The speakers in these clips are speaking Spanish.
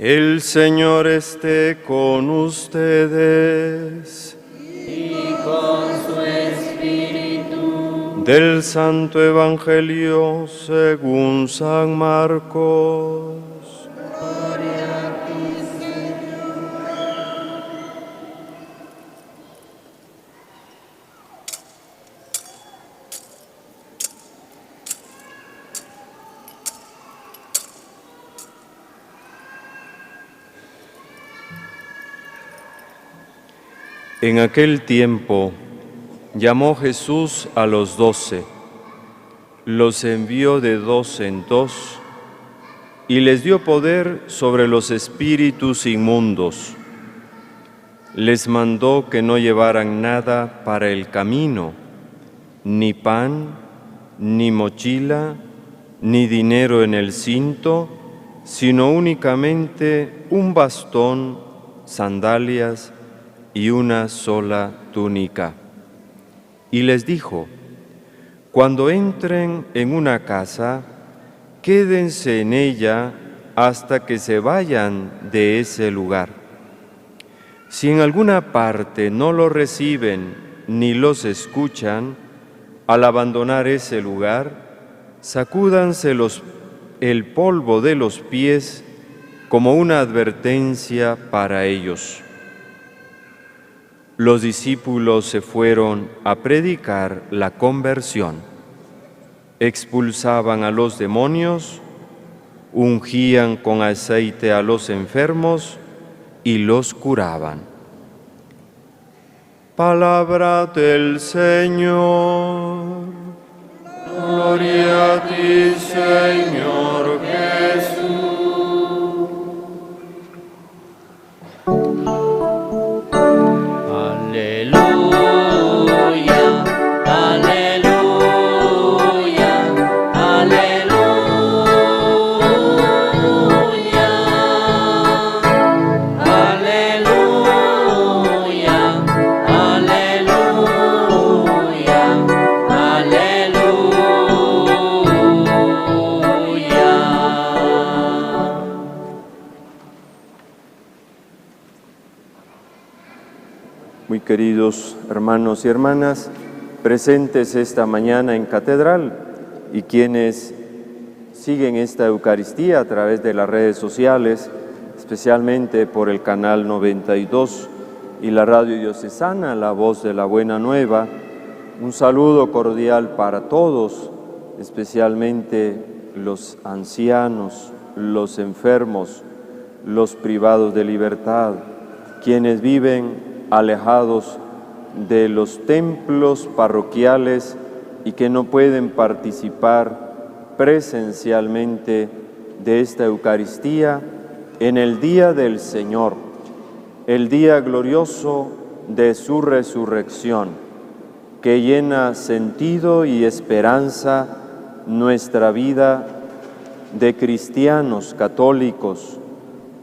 El Señor esté con ustedes. Y con su espíritu. Del Santo Evangelio según San Marcos. Gloria a ti, Señor. En aquel tiempo llamó Jesús a los 12, los envió de 2 en 2 y les dio poder sobre los espíritus inmundos. Les mandó que no llevaran nada para el camino, ni pan, ni mochila, ni dinero en el cinto, sino únicamente un bastón, sandalias y una sola túnica. Y les dijo: cuando entren en una casa, quédense en ella hasta que se vayan de ese lugar. Si en alguna parte no los reciben ni los escuchan, al abandonar ese lugar, sacúdanse el polvo de los pies como una advertencia para ellos. Los discípulos se fueron a predicar la conversión. Expulsaban a los demonios, ungían con aceite a los enfermos y los curaban. Palabra del Señor. Gloria a ti, Señor Jesús. Muy queridos hermanos y hermanas, presentes esta mañana en Catedral y quienes siguen esta Eucaristía a través de las redes sociales, especialmente por el canal 92 y la radio diocesana, La Voz de la Buena Nueva, un saludo cordial para todos, especialmente los ancianos, los enfermos, los privados de libertad, quienes viven alejados de los templos parroquiales y que no pueden participar presencialmente de esta Eucaristía en el día del Señor, el día glorioso de su resurrección, que llena sentido y esperanza nuestra vida de cristianos católicos,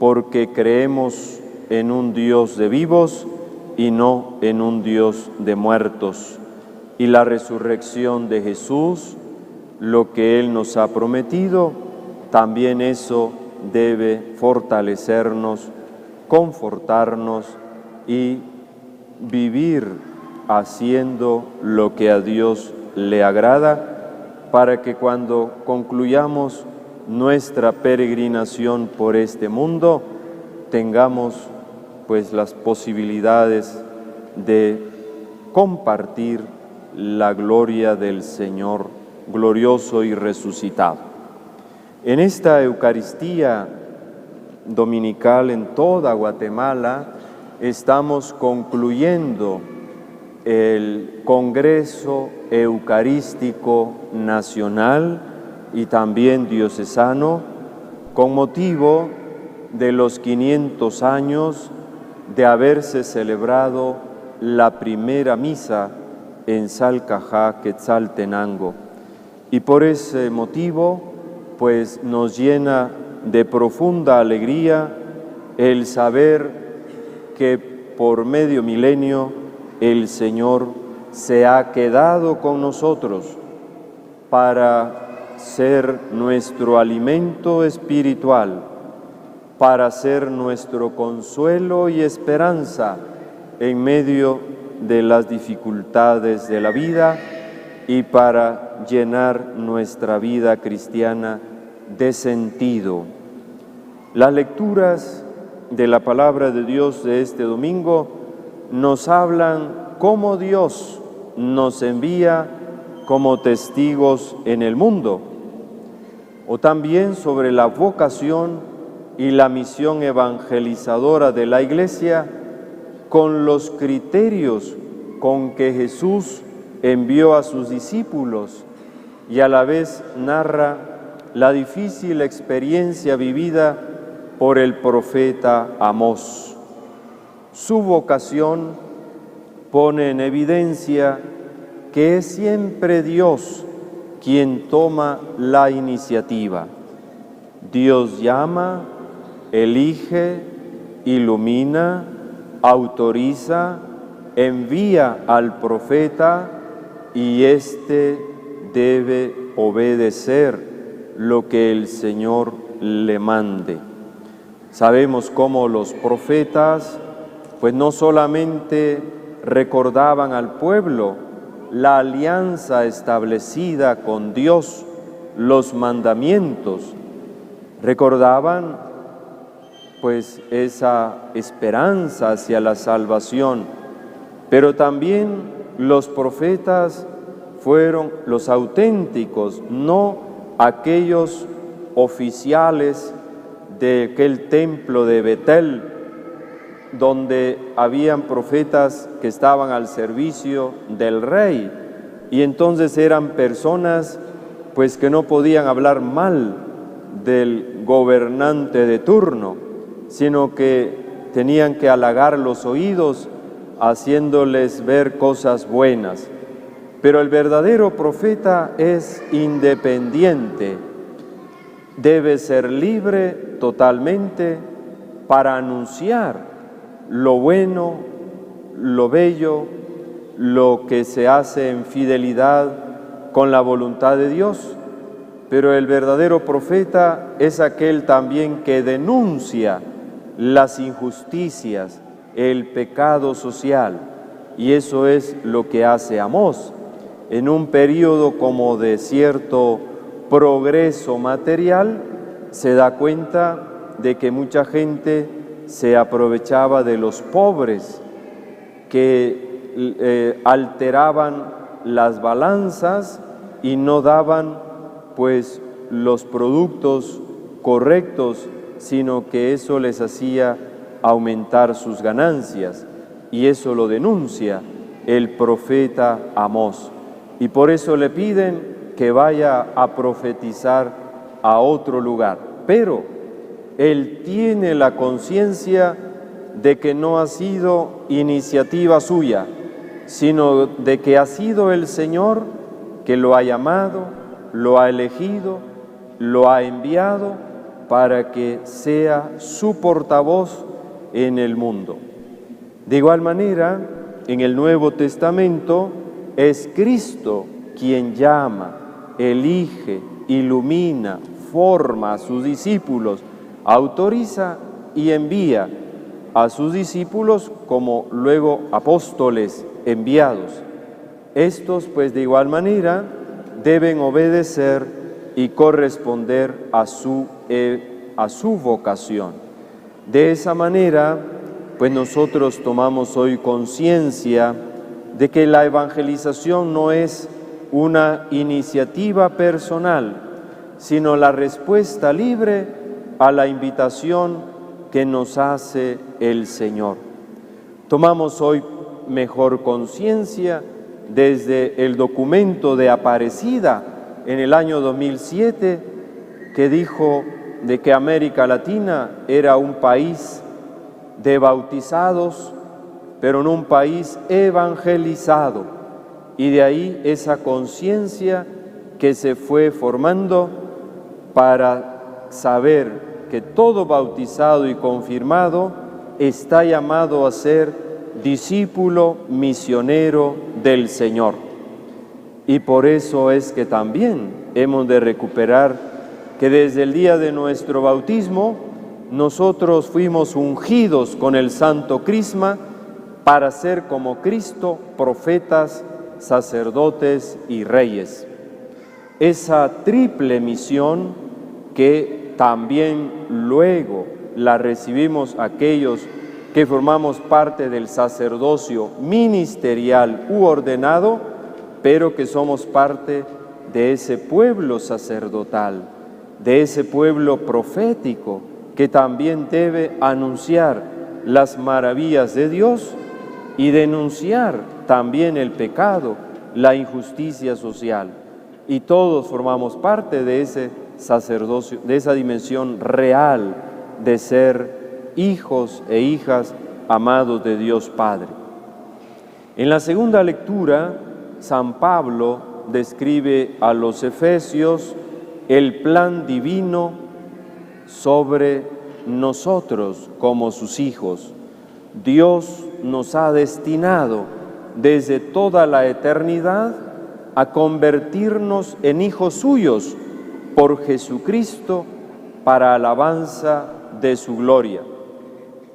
porque creemos en un Dios de vivos y no en un Dios de muertos. Y la resurrección de Jesús, lo que Él nos ha prometido, también eso debe fortalecernos, confortarnos y vivir haciendo lo que a Dios le agrada, para que cuando concluyamos nuestra peregrinación por este mundo, tengamos pues las posibilidades de compartir la gloria del Señor glorioso y resucitado. En esta Eucaristía dominical en toda Guatemala estamos concluyendo el Congreso Eucarístico Nacional y también diocesano con motivo de los 500 años de haberse celebrado la primera misa en Salcajá, Quetzaltenango. Y por ese motivo, pues nos llena de profunda alegría el saber que por medio milenio el Señor se ha quedado con nosotros para ser nuestro alimento espiritual, para ser nuestro consuelo y esperanza en medio de las dificultades de la vida y para llenar nuestra vida cristiana de sentido. Las lecturas de la palabra de Dios de este domingo nos hablan cómo Dios nos envía como testigos en el mundo, o también sobre la vocación y la misión evangelizadora de la Iglesia con los criterios con que Jesús envió a sus discípulos y a la vez narra la difícil experiencia vivida por el profeta Amós. Su vocación pone en evidencia que es siempre Dios quien toma la iniciativa. Dios llama, elige, ilumina, autoriza, envía al profeta y éste debe obedecer lo que el Señor le mande. Sabemos cómo los profetas, pues no solamente recordaban al pueblo la alianza establecida con Dios, los mandamientos, recordaban pues esa esperanza hacia la salvación, pero también los profetas fueron los auténticos, no aquellos oficiales de aquel templo de Betel, donde habían profetas que estaban al servicio del rey, y entonces eran personas pues que no podían hablar mal del gobernante de turno, sino que tenían que halagar los oídos haciéndoles ver cosas buenas. Pero el verdadero profeta es independiente, debe ser libre totalmente para anunciar lo bueno, lo bello, lo que se hace en fidelidad con la voluntad de Dios. Pero el verdadero profeta es aquel también que denuncia las injusticias, el pecado social, y eso es lo que hace Amós. En un periodo como de cierto progreso material, se da cuenta de que mucha gente se aprovechaba de los pobres, que alteraban las balanzas y no daban pues los productos correctos, sino que eso les hacía aumentar sus ganancias, y eso lo denuncia el profeta Amós. Y por eso le piden que vaya a profetizar a otro lugar. Pero él tiene la conciencia de que no ha sido iniciativa suya, sino de que ha sido el Señor que lo ha llamado, lo ha elegido, lo ha enviado para que sea su portavoz en el mundo. De igual manera, en el Nuevo Testamento es Cristo quien llama, elige, ilumina, forma a sus discípulos, autoriza y envía a sus discípulos como luego apóstoles enviados. Estos, pues, de igual manera, deben obedecer y corresponder a su vocación. De esa manera, pues nosotros tomamos hoy conciencia de que la evangelización no es una iniciativa personal, sino la respuesta libre a la invitación que nos hace el Señor. Tomamos hoy mejor conciencia desde el documento de Aparecida en el año 2007, que dijo de que América Latina era un país de bautizados, pero no un país evangelizado, y de ahí esa conciencia que se fue formando para saber que todo bautizado y confirmado está llamado a ser discípulo misionero del Señor. Y por eso es que también hemos de recuperar que desde el día de nuestro bautismo nosotros fuimos ungidos con el santo crisma para ser como Cristo, profetas, sacerdotes y reyes. Esa triple misión que también luego la recibimos aquellos que formamos parte del sacerdocio ministerial u ordenado, pero que somos parte de ese pueblo sacerdotal, de ese pueblo profético que también debe anunciar las maravillas de Dios y denunciar también el pecado, la injusticia social. Y todos formamos parte de ese sacerdocio, de esa dimensión real de ser hijos e hijas amados de Dios Padre. En la segunda lectura, San Pablo describe a los efesios el plan divino sobre nosotros como sus hijos. Dios nos ha destinado desde toda la eternidad a convertirnos en hijos suyos por Jesucristo para alabanza de su gloria.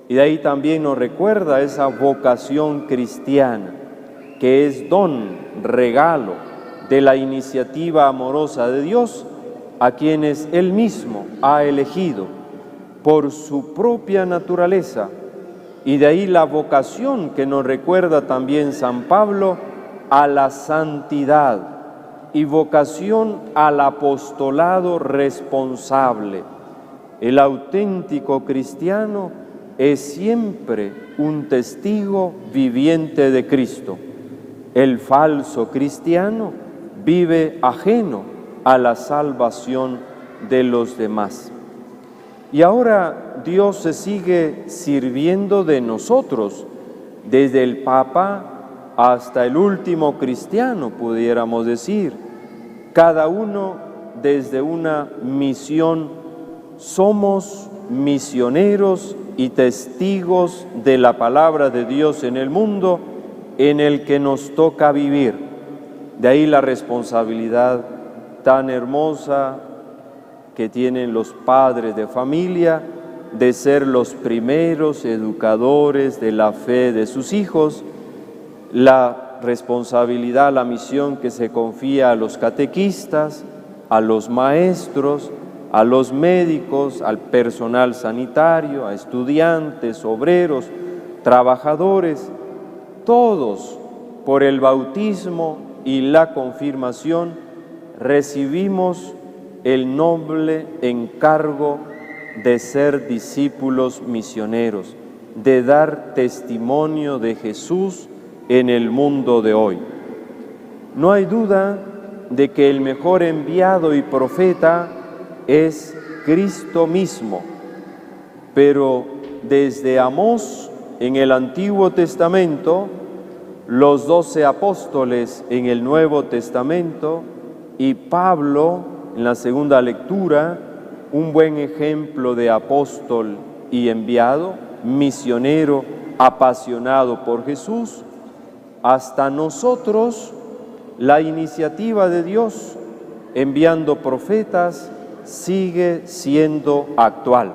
Y de ahí también nos recuerda esa vocación cristiana, que es don, regalo de la iniciativa amorosa de Dios a quienes Él mismo ha elegido por su propia naturaleza. Y de ahí la vocación que nos recuerda también San Pablo a la santidad y vocación al apostolado responsable. El auténtico cristiano es siempre un testigo viviente de Cristo. El falso cristiano vive ajeno a la salvación de los demás. Y ahora Dios se sigue sirviendo de nosotros, desde el Papa hasta el último cristiano, pudiéramos decir, cada uno desde una misión. Somos misioneros y testigos de la palabra de Dios en el mundo en el que nos toca vivir. De ahí la responsabilidad tan hermosa que tienen los padres de familia de ser los primeros educadores de la fe de sus hijos, la responsabilidad, la misión que se confía a los catequistas, a los maestros, a los médicos, al personal sanitario, a estudiantes, obreros, trabajadores, todos por el bautismo y la confirmación recibimos el noble encargo de ser discípulos misioneros, de dar testimonio de Jesús en el mundo de hoy. No hay duda de que el mejor enviado y profeta es Cristo mismo, pero desde Amós en el Antiguo Testamento, los 12 apóstoles en el Nuevo Testamento y Pablo en la segunda lectura, un buen ejemplo de apóstol y enviado, misionero, apasionado por Jesús, hasta nosotros la iniciativa de Dios enviando profetas sigue siendo actual.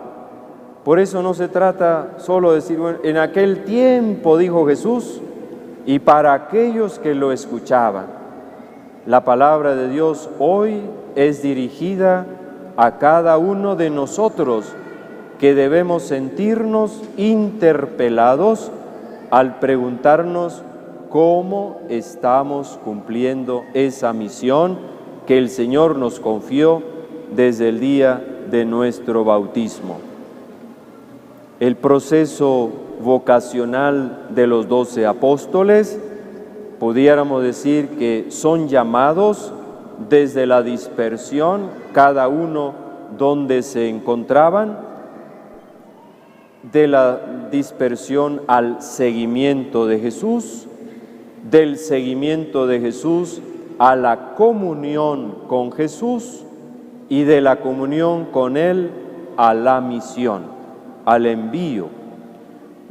Por eso no se trata solo de decir, bueno, en aquel tiempo dijo Jesús, y para aquellos que lo escuchaban. La palabra de Dios hoy es dirigida a cada uno de nosotros que debemos sentirnos interpelados al preguntarnos cómo estamos cumpliendo esa misión que el Señor nos confió desde el día de nuestro bautismo. El proceso vocacional de los 12 apóstoles, pudiéramos decir que son llamados desde la dispersión, cada uno donde se encontraban, de la dispersión al seguimiento de Jesús, del seguimiento de Jesús a la comunión con Jesús y de la comunión con Él a la misión, al envío.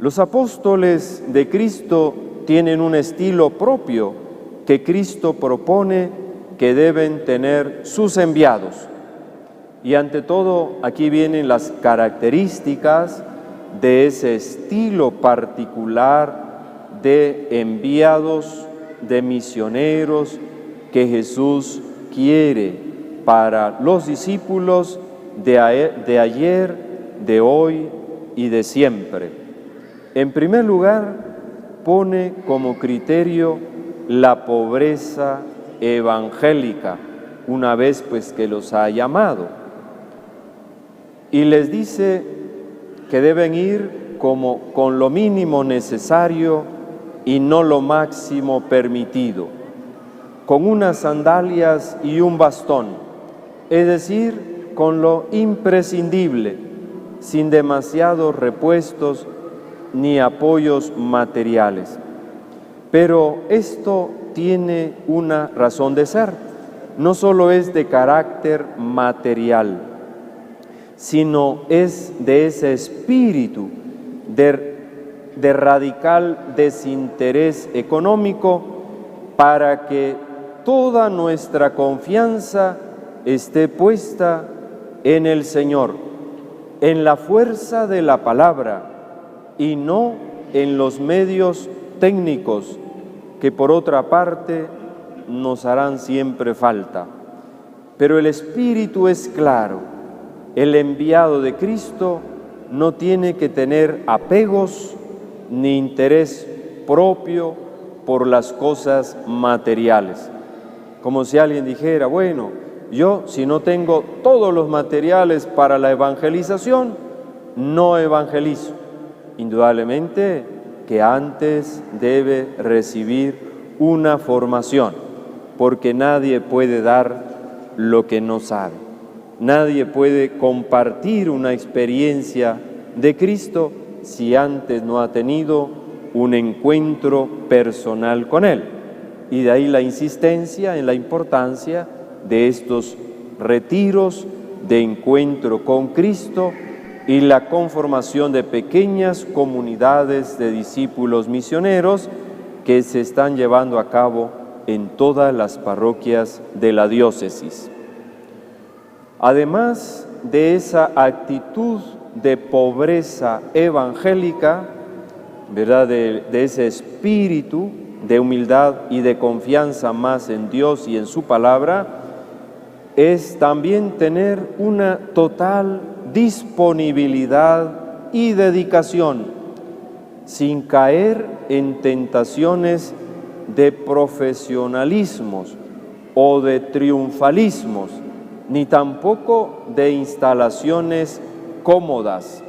Los apóstoles de Cristo tienen un estilo propio que Cristo propone que deben tener sus enviados. Y ante todo, aquí vienen las características de ese estilo particular de enviados, de misioneros que Jesús quiere para los discípulos de ayer, de hoy y de siempre. En primer lugar, pone como criterio la pobreza evangélica, una vez pues que los ha llamado. Y les dice que deben ir como con lo mínimo necesario y no lo máximo permitido, con unas sandalias y un bastón, es decir, con lo imprescindible, sin demasiados repuestos ni apoyos materiales. Pero esto tiene una razón de ser, no solo es de carácter material, sino es de ese espíritu de radical desinterés económico para que toda nuestra confianza esté puesta en el Señor, en la fuerza de la palabra y no en los medios técnicos que por otra parte nos harán siempre falta. Pero el espíritu es claro. El enviado de Cristo no tiene que tener apegos ni interés propio por las cosas materiales. Como si alguien dijera, bueno, yo si no tengo todos los materiales para la evangelización, no evangelizo. Indudablemente que antes debe recibir una formación, porque nadie puede dar lo que no sabe. Nadie puede compartir una experiencia de Cristo si antes no ha tenido un encuentro personal con Él. Y de ahí la insistencia en la importancia de estos retiros de encuentro con Cristo y la conformación de pequeñas comunidades de discípulos misioneros que se están llevando a cabo en todas las parroquias de la diócesis. Además de esa actitud de pobreza evangélica, ¿verdad? De ese espíritu de humildad y de confianza más en Dios y en su palabra, es también tener una total disponibilidad y dedicación, sin caer en tentaciones de profesionalismos o de triunfalismos, ni tampoco de instalaciones cómodas.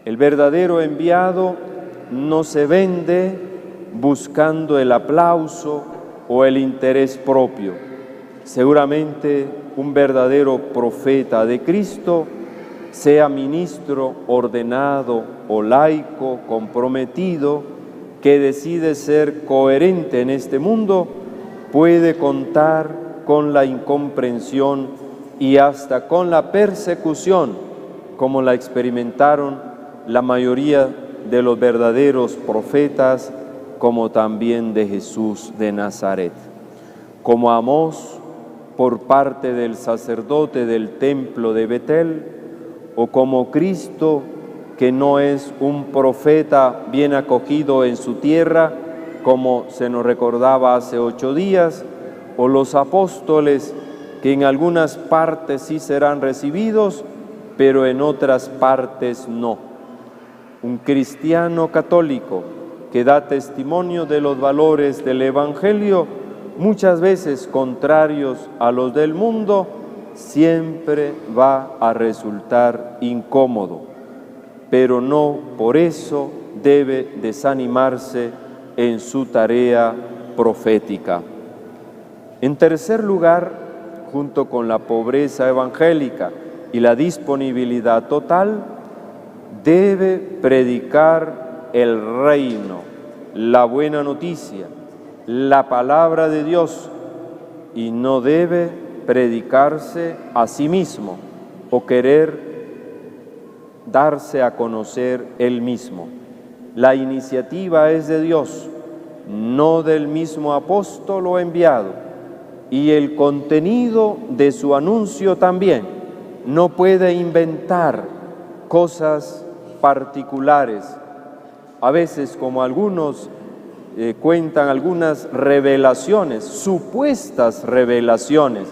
El verdadero enviado no se vende buscando el aplauso o el interés propio. Seguramente un verdadero profeta de Cristo, sea ministro ordenado o laico comprometido, que decide ser coherente en este mundo, puede contar con la incomprensión y hasta con la persecución, como la experimentaron la mayoría de los verdaderos profetas, como también de Jesús de Nazaret. Como Amós, por parte del sacerdote del templo de Betel, o como Cristo, que no es un profeta bien acogido en su tierra, como se nos recordaba hace 8 días, o los apóstoles, que en algunas partes sí serán recibidos, pero en otras partes no. Un cristiano católico que da testimonio de los valores del Evangelio, muchas veces contrarios a los del mundo, siempre va a resultar incómodo, pero no por eso debe desanimarse en su tarea profética. En tercer lugar, junto con la pobreza evangélica y la disponibilidad total, debe predicar el reino, la buena noticia, la palabra de Dios, y no debe predicarse a sí mismo o querer darse a conocer él mismo. La iniciativa es de Dios, no del mismo apóstol o enviado, y el contenido de su anuncio también, no puede inventar cosas particulares. A veces, como algunos cuentan algunas revelaciones, supuestas revelaciones,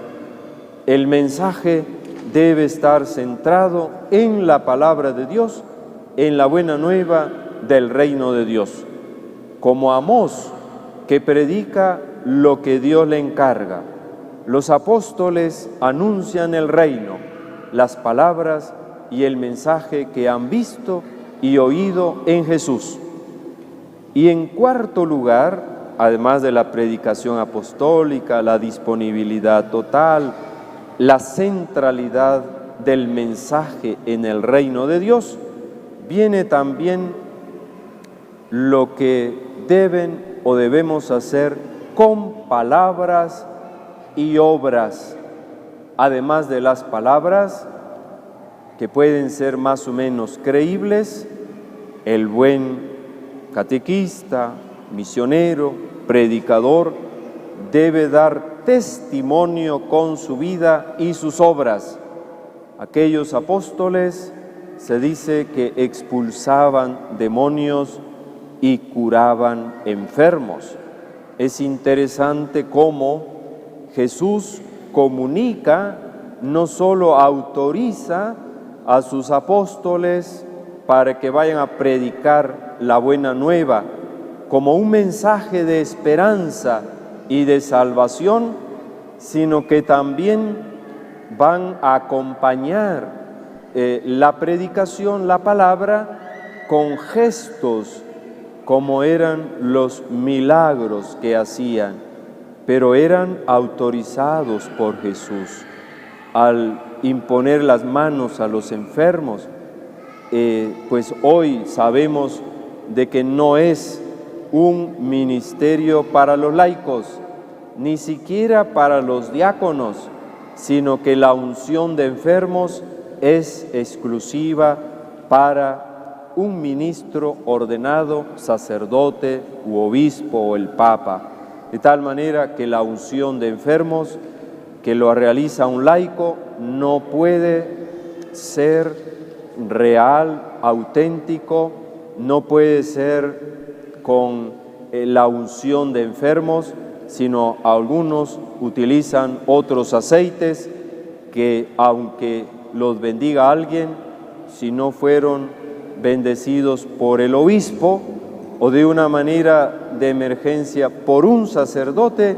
el mensaje debe estar centrado en la palabra de Dios, en la buena nueva del reino de Dios. Como Amós, que predica lo que Dios le encarga. Los apóstoles anuncian el reino, las palabras y el mensaje que han visto y oído en Jesús. Y en cuarto lugar, además de la predicación apostólica, la disponibilidad total, la centralidad del mensaje en el reino de Dios, viene también lo que deben o debemos hacer con palabras y obras, además de las palabras que pueden ser más o menos creíbles. El buen catequista, misionero, predicador, debe dar testimonio con su vida y sus obras. Aquellos apóstoles se dice que expulsaban demonios y curaban enfermos. Es interesante cómo Jesús comunica, no solo autoriza a sus apóstoles para que vayan a predicar la buena nueva como un mensaje de esperanza y de salvación, sino que también van a acompañar la predicación, la palabra, con gestos, como eran los milagros que hacían, pero eran autorizados por Jesús. Al imponer las manos a los enfermos, pues hoy sabemos de que no es un ministerio para los laicos, ni siquiera para los diáconos, sino que la unción de enfermos es exclusiva para un ministro ordenado, sacerdote u obispo o el papa, de tal manera que la unción de enfermos que lo realiza un laico no puede ser real, auténtico, no puede ser con la unción de enfermos, sino algunos utilizan otros aceites que, aunque los bendiga alguien, si no fueron bendecidos por el obispo o de una manera de emergencia por un sacerdote,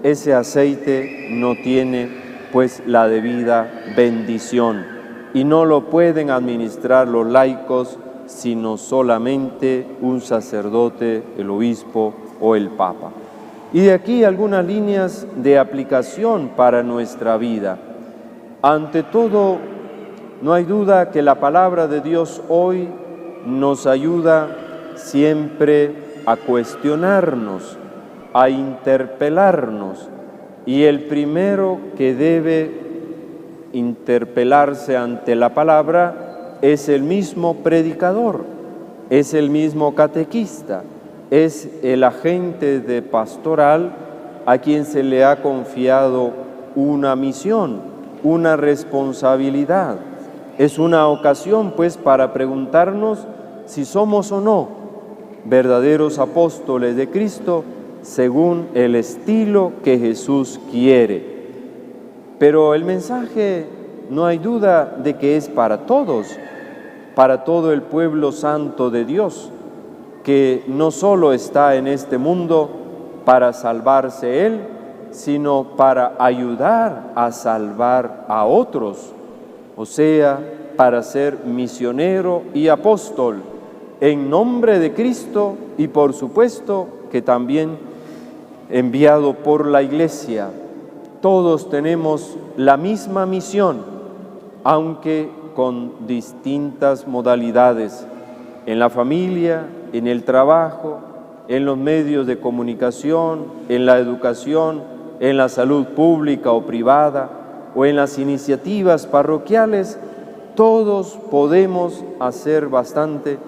ese aceite no tiene pues la debida bendición y no lo pueden administrar los laicos, sino solamente un sacerdote, el obispo o el papa. Y de aquí algunas líneas de aplicación para nuestra vida. Ante todo, no hay duda que la palabra de Dios hoy nos ayuda siempre a cuestionarnos, a interpelarnos, y el primero que debe interpelarse ante la palabra es el mismo predicador, es el mismo catequista, es el agente de pastoral a quien se le ha confiado una misión, una responsabilidad. Es una ocasión, pues, para preguntarnos si somos o no verdaderos apóstoles de Cristo según el estilo que Jesús quiere. Pero el mensaje, no hay duda de que es para todos, para todo el pueblo santo de Dios, que no solo está en este mundo para salvarse Él, sino para ayudar a salvar a otros, o sea, para ser misionero y apóstol en nombre de Cristo y por supuesto que también enviado por la Iglesia. Todos tenemos la misma misión, aunque con distintas modalidades, en la familia, en el trabajo, en los medios de comunicación, en la educación, en la salud pública o privada, o en las iniciativas parroquiales. Todos podemos hacer bastante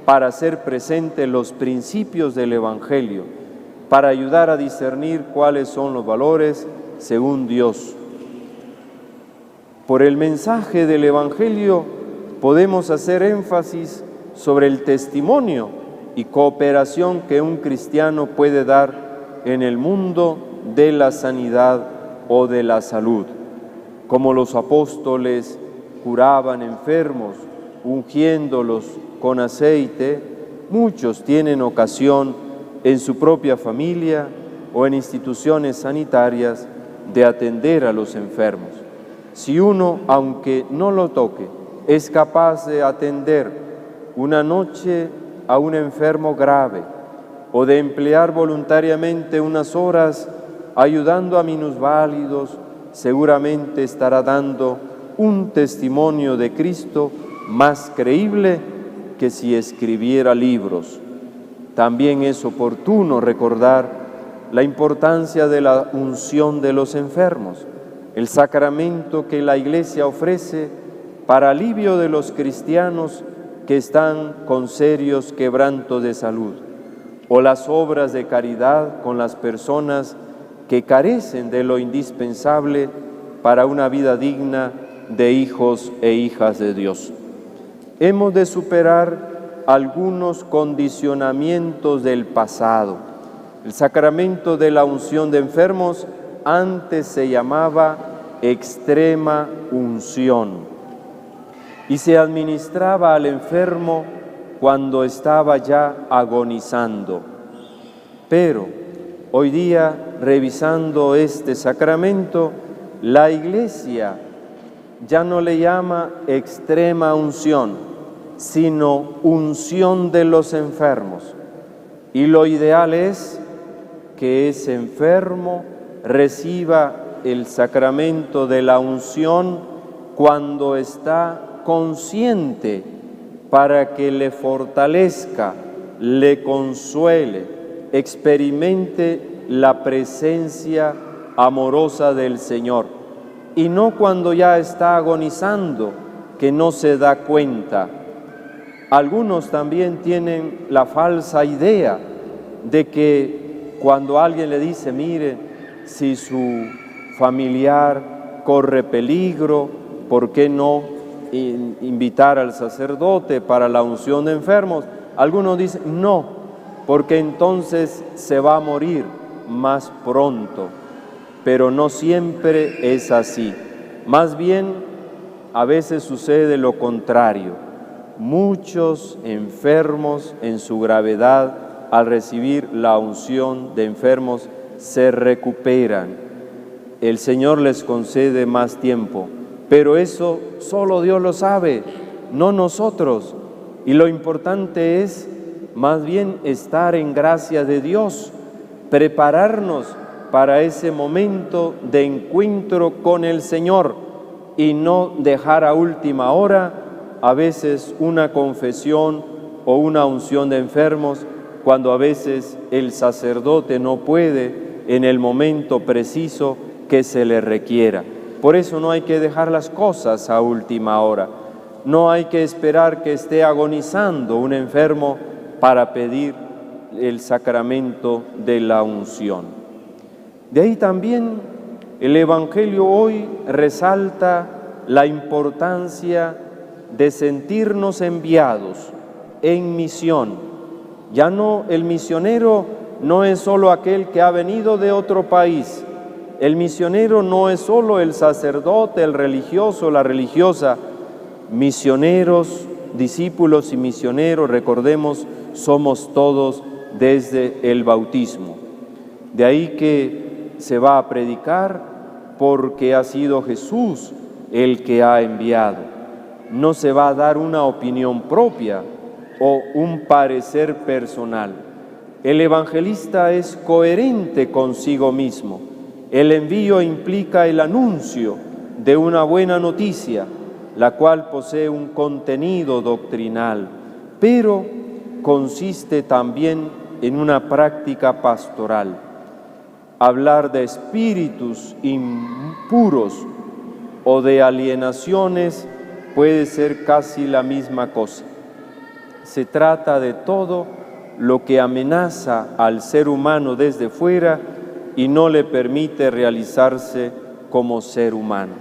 para hacer presentes los principios del Evangelio, para ayudar a discernir cuáles son los valores según Dios. Por el mensaje del Evangelio podemos hacer énfasis sobre el testimonio y cooperación que un cristiano puede dar en el mundo de la sanidad o de la salud. Como los apóstoles curaban enfermos, ungiéndolos con aceite, muchos tienen ocasión en su propia familia o en instituciones sanitarias de atender a los enfermos. Si uno, aunque no lo toque, es capaz de atender una noche a un enfermo grave o de emplear voluntariamente unas horas ayudando a minusválidos, seguramente estará dando un testimonio de Cristo más creíble que si escribiera libros. También es oportuno recordar la importancia de la unción de los enfermos, el sacramento que la Iglesia ofrece para alivio de los cristianos que están con serios quebrantos de salud, o las obras de caridad con las personas que carecen de lo indispensable para una vida digna de hijos e hijas de Dios. Hemos de superar algunos condicionamientos del pasado. El sacramento de la unción de enfermos antes se llamaba extrema unción y se administraba al enfermo cuando estaba ya agonizando. Pero hoy día, revisando este sacramento, la Iglesia ya no le llama extrema unción, sino unción de los enfermos. Y lo ideal es que ese enfermo reciba el sacramento de la unción cuando está consciente, para que le fortalezca, le consuele, experimente la presencia amorosa del Señor, y no cuando ya está agonizando, que no se da cuenta. Algunos también tienen la falsa idea de que cuando alguien le dice, mire, si su familiar corre peligro, ¿por qué no invitar al sacerdote para la unción de enfermos? Algunos dicen, no, porque entonces se va a morir más pronto. Pero no siempre es así. Más bien, a veces sucede lo contrario. Muchos enfermos en su gravedad, al recibir la unción de enfermos, se recuperan. El Señor les concede más tiempo, pero eso solo Dios lo sabe, no nosotros. Y lo importante es más bien estar en gracia de Dios, prepararnos para ese momento de encuentro con el Señor y no dejar a última hora a veces una confesión o una unción de enfermos, cuando a veces el sacerdote no puede en el momento preciso que se le requiera. Por eso no hay que dejar las cosas a última hora. No hay que esperar que esté agonizando un enfermo para pedir el sacramento de la unción. De ahí también el Evangelio hoy resalta la importancia de sentirnos enviados en misión. Ya no, el misionero no es solo aquel que ha venido de otro país. El misionero no es solo el sacerdote, el religioso, la religiosa. Misioneros, discípulos y misioneros, recordemos, somos todos desde el bautismo. De ahí que se va a predicar porque ha sido Jesús el que ha enviado. No se va a dar una opinión propia o un parecer personal. El evangelista es coherente consigo mismo. El envío implica el anuncio de una buena noticia, la cual posee un contenido doctrinal, pero consiste también en una práctica pastoral. Hablar de espíritus impuros o de alienaciones puede ser casi la misma cosa. Se trata de todo lo que amenaza al ser humano desde fuera y no le permite realizarse como ser humano.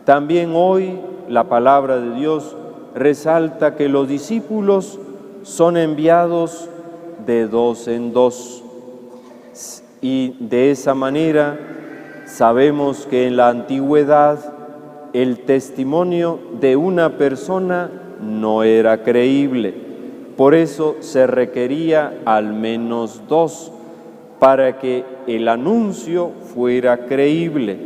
También hoy la palabra de Dios resalta que los discípulos son enviados de dos en dos. Y de esa manera sabemos que en la antigüedad el testimonio de una persona no era creíble. Por eso se requería al menos dos para que el anuncio fuera creíble,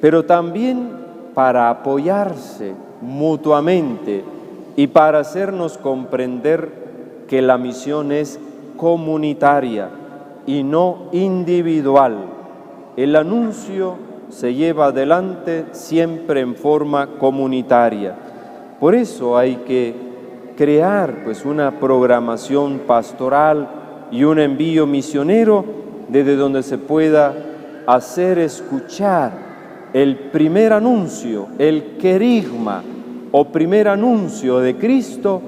pero también para apoyarse mutuamente y para hacernos comprender que la misión es comunitaria y no individual. El anuncio se lleva adelante siempre en forma comunitaria. Por eso hay que crear una programación pastoral y un envío misionero desde donde se pueda hacer escuchar el primer anuncio, el querigma o primer anuncio de Cristo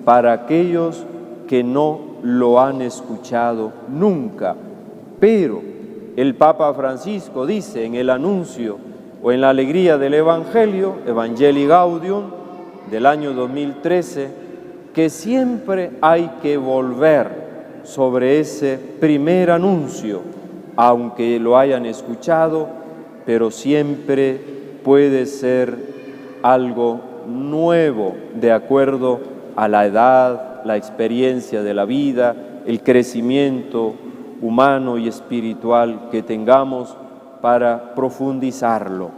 para aquellos que no lo han escuchado nunca. Pero el Papa Francisco dice en el anuncio o en la alegría del Evangelio, Evangelii Gaudium, del año 2013, que siempre hay que volver sobre ese primer anuncio, aunque lo hayan escuchado, pero siempre puede ser algo nuevo de acuerdo a la edad, la experiencia de la vida, el crecimiento humano y espiritual que tengamos para profundizarlo.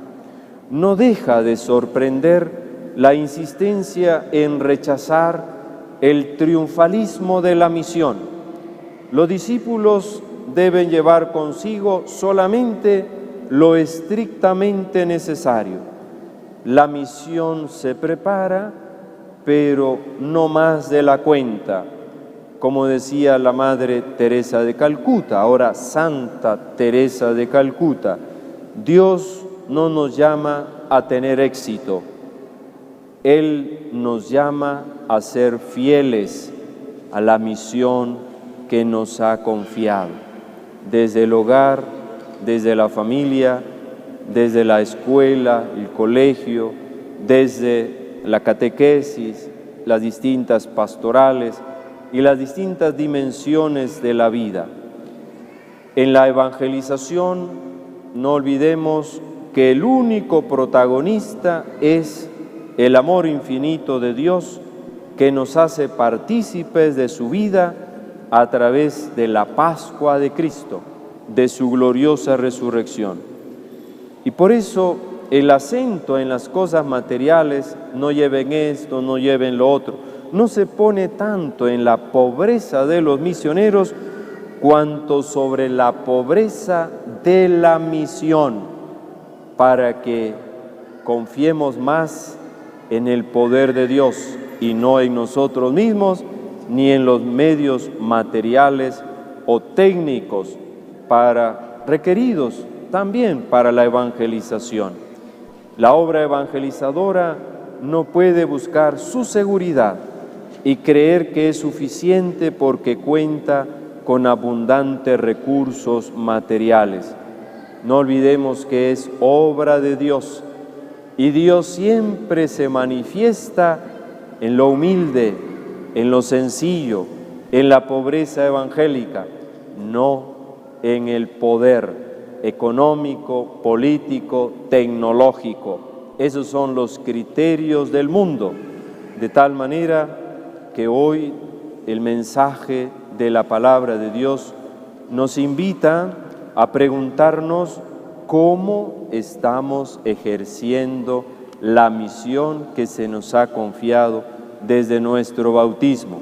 No deja de sorprender la insistencia en rechazar el triunfalismo de la misión. Los discípulos deben llevar consigo solamente lo estrictamente necesario. La misión se prepara, pero no más de la cuenta. Como decía la Madre Teresa de Calcuta, ahora Santa Teresa de Calcuta, Dios no nos llama a tener éxito, Él nos llama a ser fieles a la misión que nos ha confiado, desde el hogar, desde la familia, desde la escuela, el colegio, desde la catequesis, las distintas pastorales y las distintas dimensiones de la vida. En la evangelización no olvidemos que el único protagonista es el amor infinito de Dios que nos hace partícipes de su vida a través de la Pascua de Cristo, de su gloriosa resurrección. Y por eso el acento en las cosas materiales, no lleven esto, no lleven lo otro, no se pone tanto en la pobreza de los misioneros cuanto sobre la pobreza de la misión, para que confiemos más en el poder de Dios y no en nosotros mismos, ni en los medios materiales o técnicos requeridos también para la evangelización. La obra evangelizadora no puede buscar su seguridad y creer que es suficiente porque cuenta con abundantes recursos materiales. No olvidemos que es obra de Dios y Dios siempre se manifiesta en lo humilde, en lo sencillo, en la pobreza evangélica, no en el poder económico, político, tecnológico. Esos son los criterios del mundo, de tal manera que hoy el mensaje de la palabra de Dios nos invita a preguntarnos cómo estamos ejerciendo la misión que se nos ha confiado desde nuestro bautismo.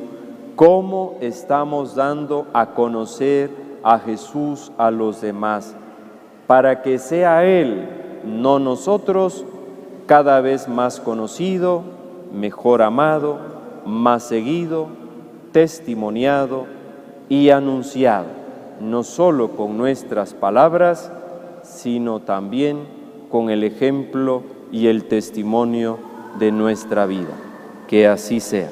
¿Cómo estamos dando a conocer a Jesús a los demás? Para que sea Él, no nosotros, cada vez más conocido, mejor amado, más seguido, testimoniado y anunciado, no solo con nuestras palabras, sino también con el ejemplo y el testimonio de nuestra vida. Que así sea.